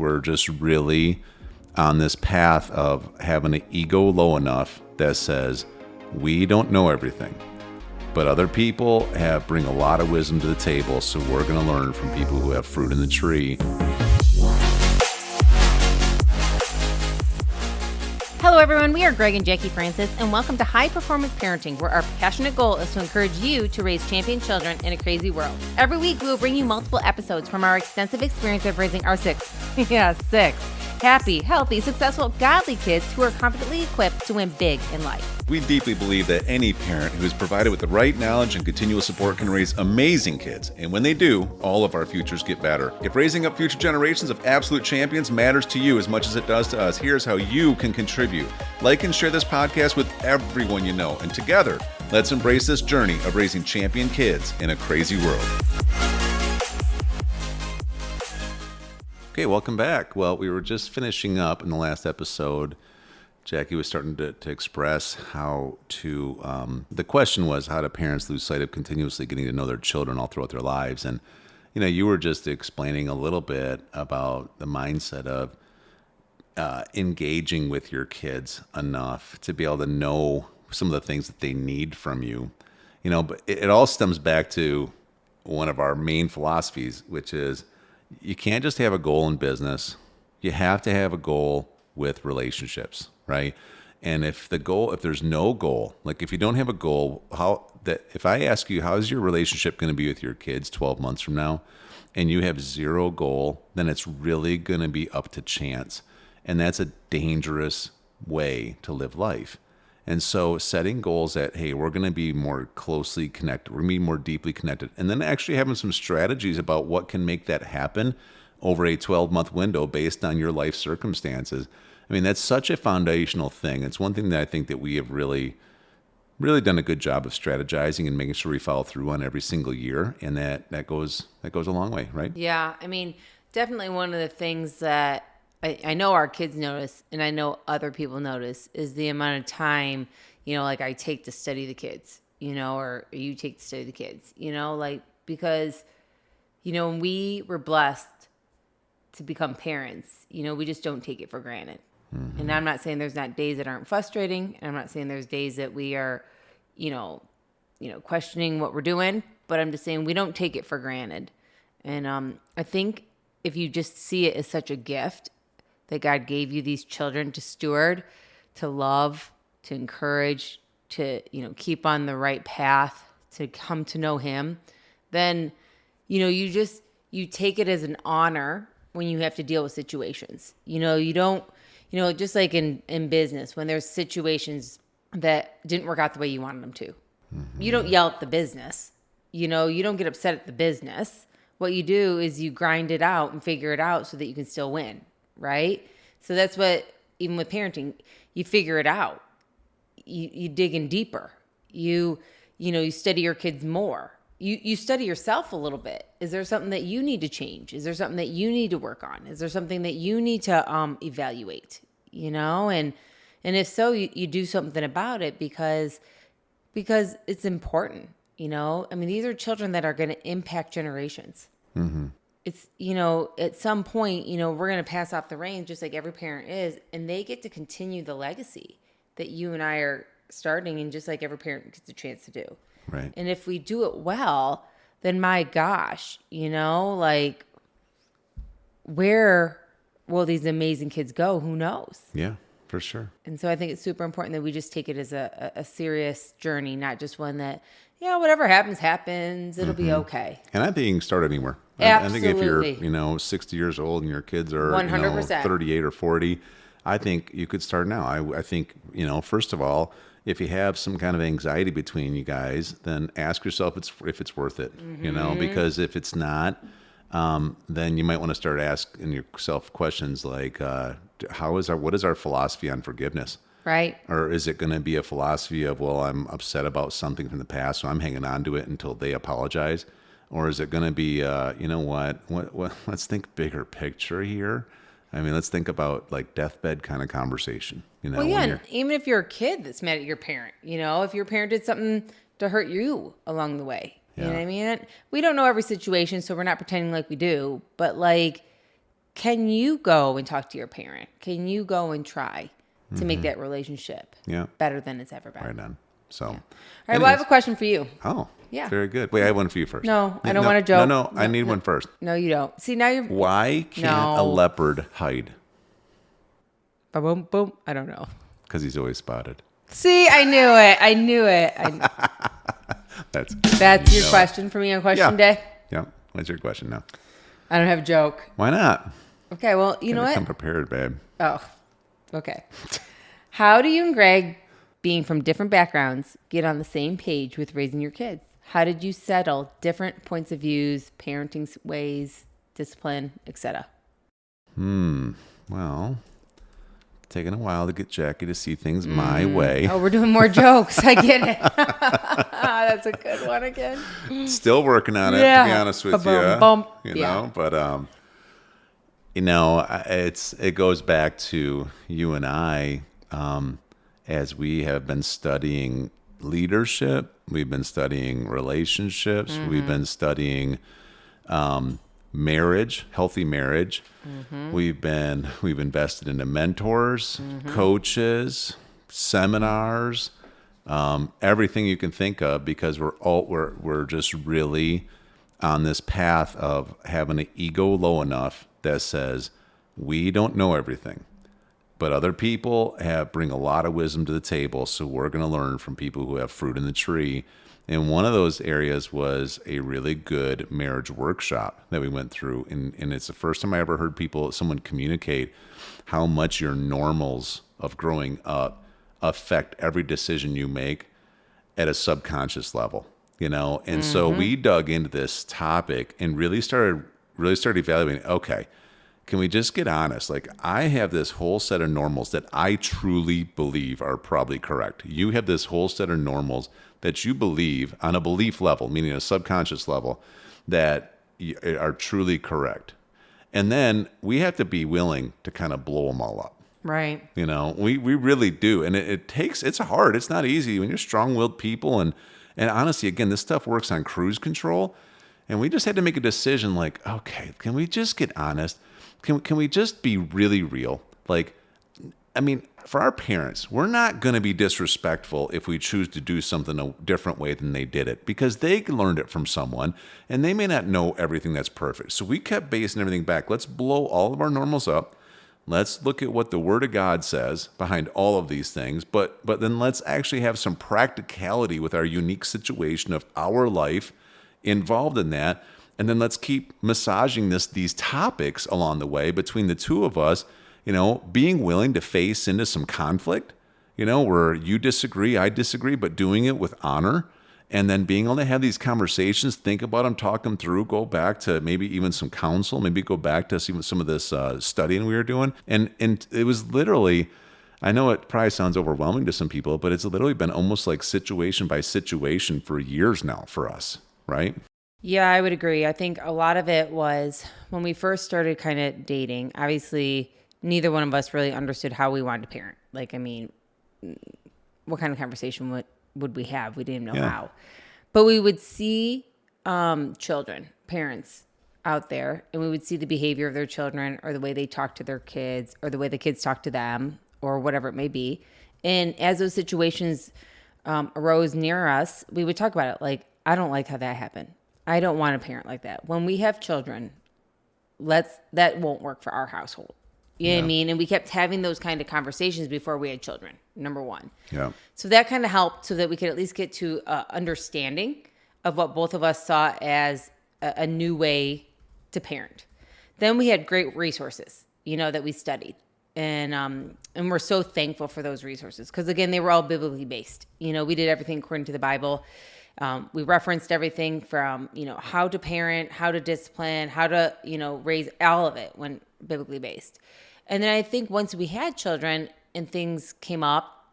we're just really on this path of having an ego low enough that says we don't know everything, but other people bring a lot of wisdom to the table, so we're going to learn from people who have fruit in the tree. Hello everyone, we are Greg and Jacquie Francis, and welcome to High Performance Parenting, where our passionate goal is to encourage you to raise champion children in a crazy world. Every week we will bring you multiple episodes from our extensive experience of raising our six happy, healthy, successful, godly kids who are confidently equipped to win big in life. We deeply believe that any parent who is provided with the right knowledge and continual support can raise amazing kids. And when they do, all of our futures get better. If raising up future generations of absolute champions matters to you as much as it does to us, here's how you can contribute. Like and share this podcast with everyone you know. And together, let's embrace this journey of raising champion kids in a crazy world. Okay, welcome back. Well, we were just finishing up in the last episode. Jackie was starting to express how to, the question was, how do parents lose sight of continuously getting to know their children all throughout their lives? And, you know, you were just explaining a little bit about the mindset of engaging with your kids enough to be able to know some of the things that they need from you. You know, but it all stems back to one of our main philosophies, which is you can't just have a goal in business. You have to have a goal with relationships, right? And if there's no goal, like if you don't have a goal, if I ask you, how's your relationship going to be with your kids 12 months from now, and you have zero goal, then it's really going to be up to chance. And that's a dangerous way to live life. And so setting goals that, hey, we're going to be more closely connected, we're going to be more deeply connected, and then actually having some strategies about what can make that happen over a 12-month window based on your life circumstances. I mean, that's such a foundational thing. It's one thing that I think that we have really done a good job of strategizing and making sure we follow through on every single year, and that goes a long way, right? Yeah, I mean, definitely one of the things that I know our kids notice, and I know other people notice, is the amount of time, you know, like I take to study the kids, you know, or you take to study the kids, you know, like, because, you know, when we were blessed to become parents, you know, we just don't take it for granted. Mm-hmm. And I'm not saying there's not days that aren't frustrating, and I'm not saying there's days that we are, you know, questioning what we're doing, but I'm just saying we don't take it for granted. And I think if you just see it as such a gift that God gave you these children to steward, to love, to encourage, to, you know, keep on the right path, to come to know Him, then, you know, you take it as an honor when you have to deal with situations. You know, you don't, you know, just like in business, when there's situations that didn't work out the way you wanted them to, mm-hmm. You don't yell at the business. You know, you don't get upset at the business. What you do is you grind it out and figure it out so that you can still win. Right? So that's what, even with parenting, you figure it out. You dig in deeper. You study your kids more. You study yourself a little bit. Is there something that you need to change? Is there something that you need to work on? Is there something that you need to evaluate? You know, and if so, you do something about it because it's important. You know, I mean, these are children that are going to impact generations. Mm-hmm. It's, you know, at some point, you know, we're going to pass off the reins just like every parent is, and they get to continue the legacy that you and I are starting, and just like every parent gets a chance to do. Right. And if we do it well, then my gosh, you know, like, where will these amazing kids go? Who knows? Yeah, for sure. And so I think it's super important that we just take it as a serious journey, not just one that, yeah, whatever happens, it'll be okay. And I think you can start anywhere. Absolutely. I think if you're, you know, 60 years old and your kids are 100%. 38 or 40, I think you could start now. I think, you know, first of all, if you have some kind of anxiety between you guys, then ask yourself if it's worth it, mm-hmm. you know, because if it's not, then you might want to start asking yourself questions like, what is our philosophy on forgiveness? Right. Or is it going to be a philosophy of, well, I'm upset about something from the past, so I'm hanging on to it until they apologize? Or is it going to be, you know what, let's think bigger picture here. I mean, let's think about like deathbed kind of conversation, you know? Well, yeah, and even if you're a kid that's mad at your parent, you know, if your parent did something to hurt you along the way, you know what I mean? We don't know every situation, so we're not pretending like we do, but like, can you go and talk to your parent? Can you go and try to make that relationship better than it's ever been? Right on. So, All right, well, I have a question for you. Oh, yeah. Very good. Wait, I have one for you first. No, I don't want to joke. No, I need one first. No, you don't. See, now you're... Why can't a leopard hide? Boom, boom. I don't know. Because he's always spotted. See, I knew it. That's your question for me on question day? Yeah. What's your question now? I don't have a joke. Why not? Okay, well, you know what? Come prepared, babe. Oh, okay. How do you and Greg, being from different backgrounds, get on the same page with raising your kids? How did you settle different points of views, parenting ways, discipline, etc.? Well, taking a while to get Jackie to see things my way. Oh, we're doing more jokes. I get it. That's a good one again. Still working on it, to be honest with you. Know, but it goes back to you and I, as we have been studying leadership, we've been studying relationships, we've been studying marriage, healthy marriage. We've invested into mentors, coaches, seminars, everything you can think of, because we're just really on this path of having an ego low enough that says we don't know everything, but other people bring a lot of wisdom to the table. So we're going to learn from people who have fruit in the tree. And one of those areas was a really good marriage workshop that we went through. And it's the first time I ever heard someone communicate how much your normals of growing up affect every decision you make at a subconscious level, And so we dug into this topic and really started evaluating, okay, can we just get honest? Like, I have this whole set of normals that I truly believe are probably correct. You have this whole set of normals that you believe on a belief level, meaning a subconscious level, that are truly correct. And then we have to be willing to kind of blow them all up. Right. We really do. And it's hard. It's not easy when you're strong-willed people. And honestly, again, this stuff works on cruise control. And we just had to make a decision like, okay, can we just get honest? Can we just be really real? Like, I mean, for our parents, we're not going to be disrespectful if we choose to do something a different way than they did it, because they learned it from someone and they may not know everything that's perfect. So we kept basing everything back. Let's blow all of our normals up. Let's look at what the Word of God says behind all of these things, but then let's actually have some practicality with our unique situation of our life involved in that. And then let's keep massaging these topics along the way between the two of us, being willing to face into some conflict, where you disagree, I disagree, but doing it with honor. And then being able to have these conversations, think about them, talk them through, go back to maybe even some counsel, maybe go back to some of this studying we were doing. And it was literally, I know it probably sounds overwhelming to some people, but it's literally been almost like situation by situation for years now for us, right? Yeah, I would agree. I think a lot of it was when we first started kind of dating, obviously neither one of us really understood how we wanted to parent. Like, I mean, what kind of conversation would we have? We didn't know how. But we would see children, parents out there, and we would see the behavior of their children or the way they talk to their kids or the way the kids talk to them or whatever it may be. And as those situations arose near us, we would talk about it. Like, I don't like how that happened. I don't want a parent like that. When we have children, that won't work for our household. You know what I mean? And we kept having those kind of conversations before we had children, number one. Yeah. So that kind of helped so that we could at least get to understanding of what both of us saw as a new way to parent. Then we had great resources, that we studied. And we're so thankful for those resources because, again, they were all biblically based. We did everything according to the Bible. We referenced everything from, how to parent, how to discipline, how to, raise, all of it when biblically based. And then I think once we had children and things came up,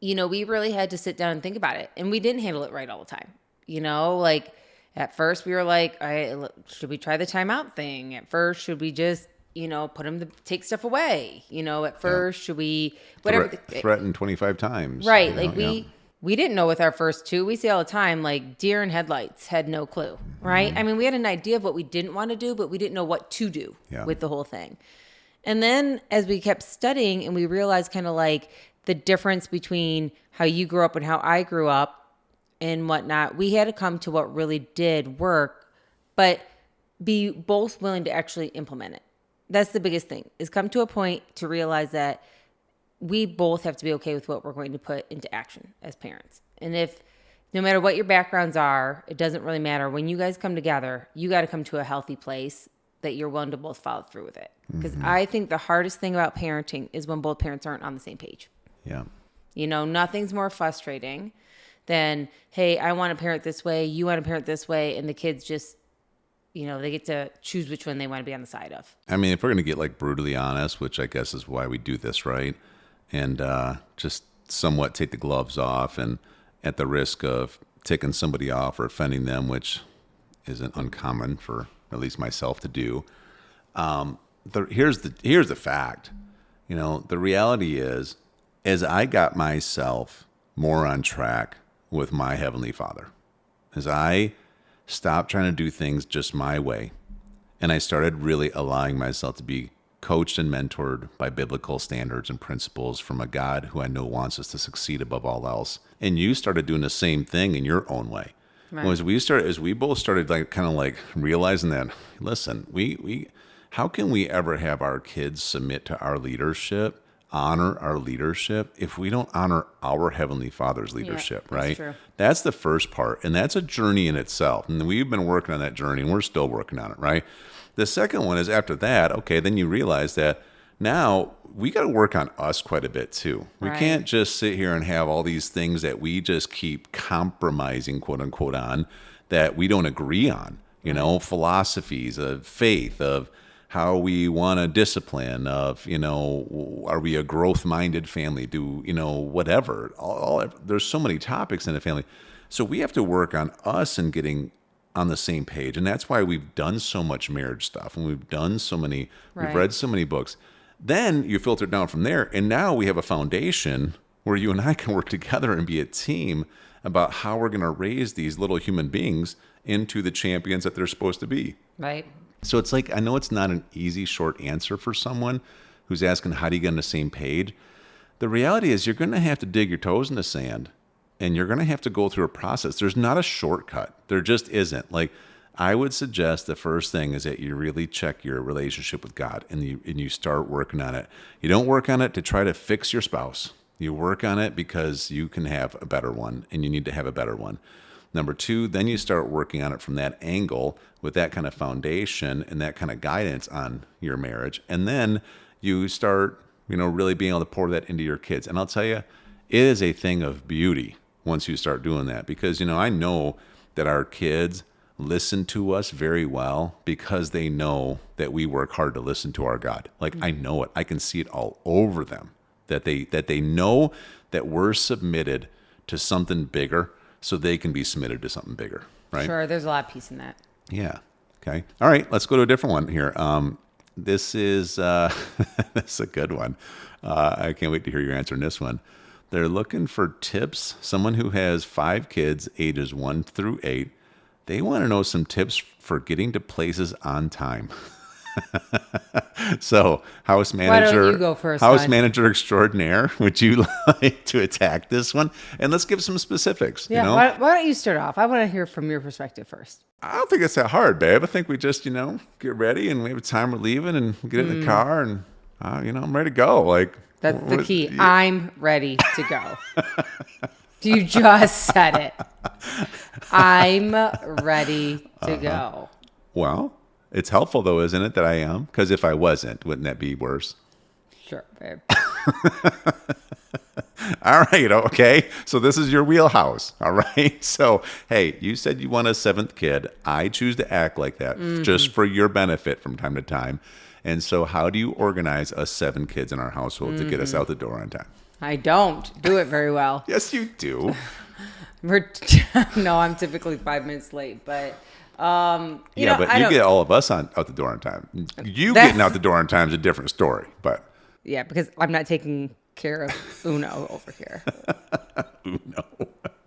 we really had to sit down and think about it. And we didn't handle it right all the time. Like at first we were like, should we try the timeout thing? At first, should we just, put them to take stuff away? At first, should we, whatever. Threaten 25 times. Right. we didn't know with our first two. We say all the time, like deer in headlights, had no clue, right? I mean, we had an idea of what we didn't want to do, but we didn't know what to do with the whole thing. And then as we kept studying and we realized kind of like the difference between how you grew up and how I grew up and whatnot, we had to come to what really did work, but be both willing to actually implement it. That's the biggest thing, is come to a point to realize that we both have to be okay with what we're going to put into action as parents. And if no matter what your backgrounds are, it doesn't really matter. When you guys come together, you got to come to a healthy place that you're willing to both follow through with it. Because I think the hardest thing about parenting is when both parents aren't on the same page. Yeah. You know, nothing's more frustrating than, hey, I want to parent this way, you want to parent this way, and the kids just, you know, they get to choose which one they want to be on the side of. I mean, if we're going to get like brutally honest, which I guess is why we do this, right? And just somewhat take the gloves off, and at the risk of ticking somebody off or offending them, which isn't uncommon for at least myself to do. Here's the fact. You know, the reality is, as I got myself more on track with my Heavenly Father, as I stopped trying to do things just my way, and I started really allowing myself to be coached and mentored by biblical standards and principles from a God who I know wants us to succeed above all else. And you started doing the same thing in your own way. Right. As we both started like kind of like realizing that, listen, we how can we ever have our kids submit to our leadership, honor our leadership, if we don't honor our Heavenly Father's leadership, right? That's true. That's the first part. And that's a journey in itself. And we've been working on that journey, and we're still working on it, right? The second one is after that, okay, then you realize that now we got to work on us quite a bit too. We can't just sit here and have all these things that we just keep compromising, quote unquote, on that we don't agree on, you know, philosophies of faith, of how we want to discipline, of, you know, are we a growth-minded family? Do, you know, whatever. There's so many topics in a family. So we have to work on us and getting on the same page. And that's why we've done so much marriage stuff, and we've done so many, we've read so many books. Then you filter down from there, and now we have a foundation where you and I can work together and be a team about how we're going to raise these little human beings into the champions that they're supposed to be. Right. So it's like, I know it's not an easy, short answer for someone who's asking, how do you get on the same page? The reality is you're going to have to dig your toes in the sand, and you're going to have to go through a process. There's not a shortcut. There just isn't. Like, I would suggest the first thing is that you really check your relationship with God, and you start working on it. You don't work on it to try to fix your spouse. You work on it because you can have a better one, and you need to have a better one. Number two, then you start working on it from that angle with that kind of foundation and that kind of guidance on your marriage. And then you start, you know, really being able to pour that into your kids. And I'll tell you, it is a thing of beauty once you start doing that, because, you know, I know that our kids listen to us very well because they know that we work hard to listen to our God. Like, I know it. I can see it all over them, that they know that we're submitted to something bigger, so they can be submitted to something bigger, right? Sure, there's a lot of peace in that. Yeah. Okay. All right, let's go to a different one here. This is this is a good one. I can't wait to hear your answer on this one. They're looking for tips. Someone who has 5 kids, ages 1 through 8. They want to know some tips for getting to places on time. So, house manager, why don't you go first, house manager extraordinaire, would you like to attack this one? And let's give some specifics. Yeah, you know? why don't you start off? I want to hear from your perspective first. I don't think it's that hard, babe. I think we just, you know, get ready, and we have a time we're leaving, and get in the car, and you know, I'm ready to go. Like, that's the key. Yeah. I'm ready to go. You just said it. I'm ready to go. Well, it's helpful, though, isn't it, that I am? Because if I wasn't, wouldn't that be worse? Sure, babe. All right, okay. So this is your wheelhouse, all right? So, hey, you said you want a 7th kid. I choose to act like that just for your benefit from time to time. And so how do you organize us 7 kids in our household to get us out the door on time? I don't do it very well. Yes, you do. No, I'm typically 5 minutes late, but... but you get all of us out the door on time. You getting out the door on time is a different story, but yeah, because I'm not taking care of Uno over here. Uno.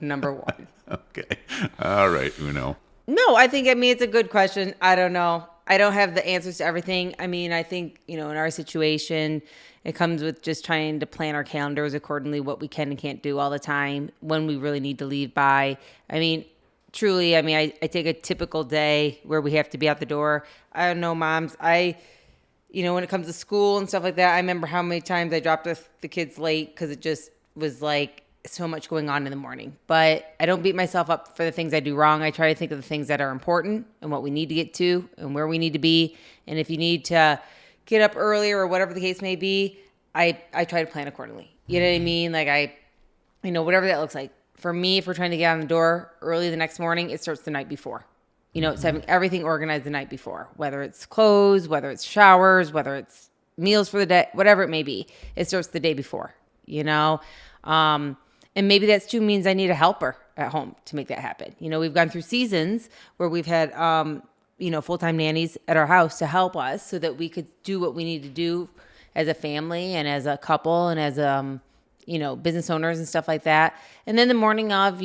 Number one. Okay. All right, Uno. No, I mean, it's a good question. I don't know. I don't have the answers to everything. I mean, I think, in our situation, it comes with just trying to plan our calendars accordingly, what we can and can't do all the time, when we really need to leave by. I mean, truly, I take a typical day where we have to be out the door. I don't know, moms. When it comes to school and stuff like that, I remember how many times I dropped the kids late because it just was like so much going on in the morning. But I don't beat myself up for the things I do wrong. I try to think of the things that are important and what we need to get to and where we need to be. And if you need to get up earlier or whatever the case may be, I try to plan accordingly. You know what I mean? Like whatever that looks like. For me, if we're trying to get on the door early the next morning, it starts the night before. It's having everything organized the night before, whether it's clothes, whether it's showers, whether it's meals for the day, whatever it may be. It starts the day before, and maybe that's too means I need a helper at home to make that happen. We've gone through seasons where we've had, full-time nannies at our house to help us so that we could do what we need to do as a family and as a couple and as, business owners and stuff like that. And then the morning of,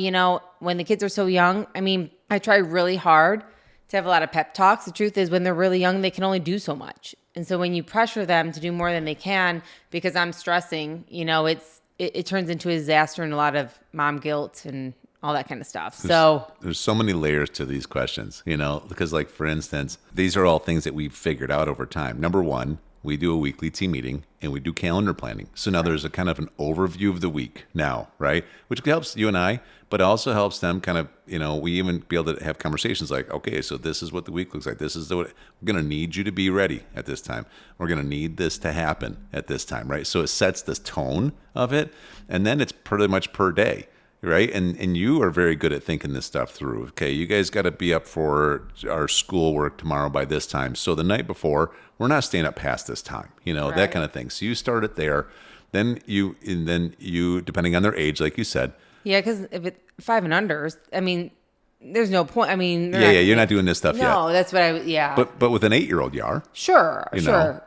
when the kids are so young, I try really hard to have a lot of pep talks. The truth is, when they're really young, they can only do so much. And so when you pressure them to do more than they can because I'm stressing, it turns into a disaster and a lot of mom guilt and all that kind of stuff. There's so many layers to these questions, because like, for instance, these are all things that we've figured out over time. Number one, we do a weekly team meeting and we do calendar planning. So now there's a kind of an overview of the week now, right? Which helps you and I, but also helps them kind of, we even be able to have conversations like, okay, so this is what the week looks like. This is we're going to need you to be ready at this time. We're going to need this to happen at this time, right? So it sets this tone of it. And then it's pretty much per day. Right. And you are very good at thinking this stuff through. Okay. You guys got to be up for our schoolwork tomorrow by this time. So the night before, we're not staying up past this time, Right. that kind of thing. So you start it there. Then you, depending on their age, like you said. Yeah. Because if it's 5 and unders, there's no point. You're not doing this stuff yet. No, that's what yeah. But with an 8-year-old, you are. Sure.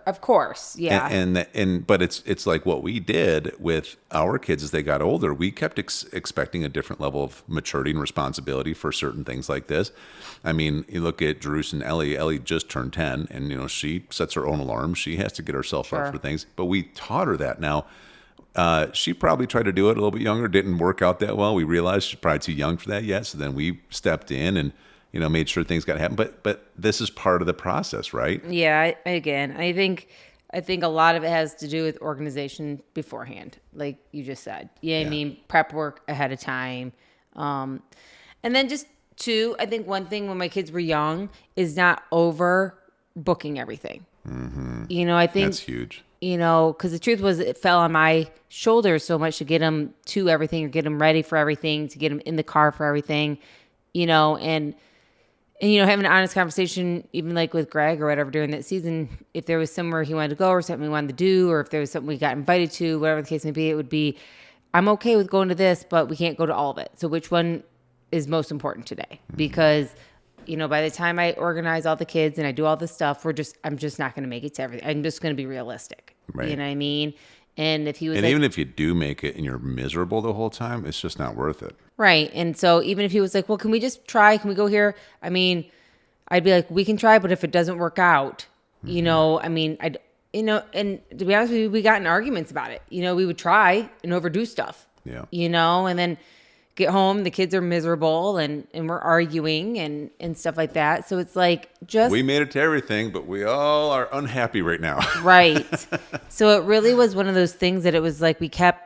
Of course. Yeah. But it's like what we did with our kids as they got older. We kept expecting a different level of maturity and responsibility for certain things like this. You look at Jeruse and Ellie. Ellie just turned 10, and she sets her own alarm. She has to get herself up for things. But we taught her that now. She probably tried to do it a little bit younger, didn't work out that well. We realized she's probably too young for that yet. So then we stepped in and, made sure things got to happen. But this is part of the process, right? Yeah. I think a lot of it has to do with organization beforehand, like you just said. Prep work ahead of time. And then just two, I think one thing when my kids were young is not over booking everything. Mm-hmm. I think that's huge. Because the truth was it fell on my shoulders so much to get them to everything or get them ready for everything, to get them in the car for everything, and having an honest conversation, even like with Greg or whatever during that season, if there was somewhere he wanted to go or something we wanted to do, or if there was something we got invited to, whatever the case may be, it would be, I'm okay with going to this, but we can't go to all of it. So which one is most important today? Because by the time I organize all the kids and I do all this stuff, I'm just not going to make it to everything. I'm just going to be realistic. Right. You know what I mean? And if he was, even if you do make it and you're miserable the whole time, it's just not worth it. Right. And so even if he was like, well, can we just try? Can we go here? I'd be like, we can try, but if it doesn't work out, and to be honest with you, we got in arguments about it. We would try and overdo stuff. Yeah. And then get home, the kids are miserable and we're arguing and stuff like that. So it's like we made it to everything, but we all are unhappy right now. Right. So it really was one of those things that it was like we kept,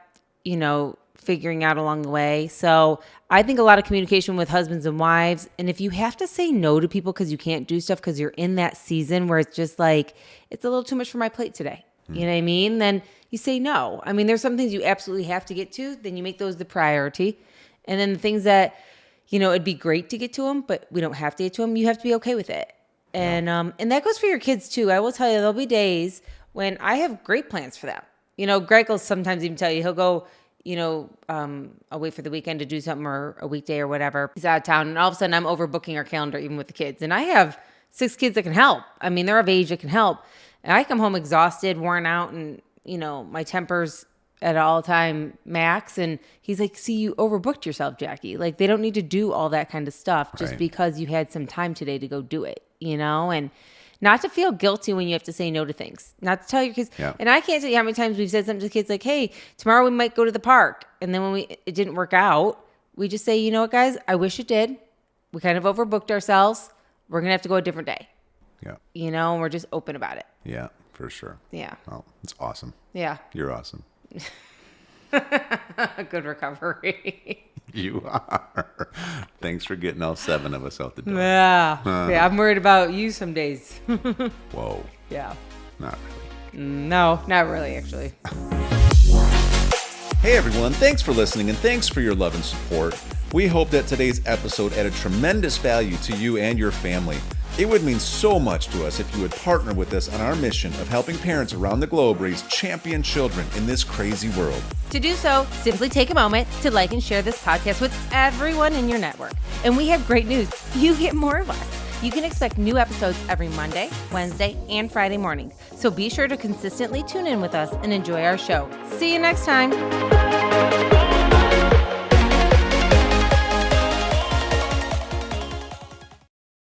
figuring out along the way. So I think a lot of communication with husbands and wives. And if you have to say no to people because you can't do stuff because you're in that season where it's just like, it's a little too much for my plate today. You know what I mean? Then you say no. There's some things you absolutely have to get to. Then you make those the priority. And then the things that, it'd be great to get to them, but we don't have to get to them. You have to be okay with it. And that goes for your kids too. I will tell you, there'll be days when I have great plans for them. Greg will sometimes even tell you, he'll go, I'll wait for the weekend to do something or a weekday or whatever. He's out of town. And all of a sudden I'm overbooking our calendar, even with the kids. And I have 6 kids that can help. They're of age that can help. And I come home exhausted, worn out, and, my temper's at all time max. And he's like, see, you overbooked yourself, Jackie. Like, they don't need to do all that kind of stuff just Right. because you had some time today to go do it, and not to feel guilty when you have to say no to things, not to tell your kids. Yeah. And I can't tell you how many times we've said something to kids like, hey, tomorrow we might go to the park. And then when it didn't work out, we just say, you know what, guys, I wish it did. We kind of overbooked ourselves. We're going to have to go a different day, Yeah. and we're just open about it. Yeah, for sure. Yeah. Oh, it's awesome. Yeah. You're awesome. A good recovery. You are. Thanks for getting all 7 of us out the door. Yeah. Yeah. I'm worried about you some days. Whoa. Yeah. Not really. No, not really, actually. Hey everyone, thanks for listening and thanks for your love and support. We hope that today's episode added tremendous value to you and your family. It would mean so much to us if you would partner with us on our mission of helping parents around the globe raise champion children in this crazy world. To do so, simply take a moment to like and share this podcast with everyone in your network. And we have great news. You get more of us. You can expect new episodes every Monday, Wednesday, and Friday mornings. So be sure to consistently tune in with us and enjoy our show. See you next time.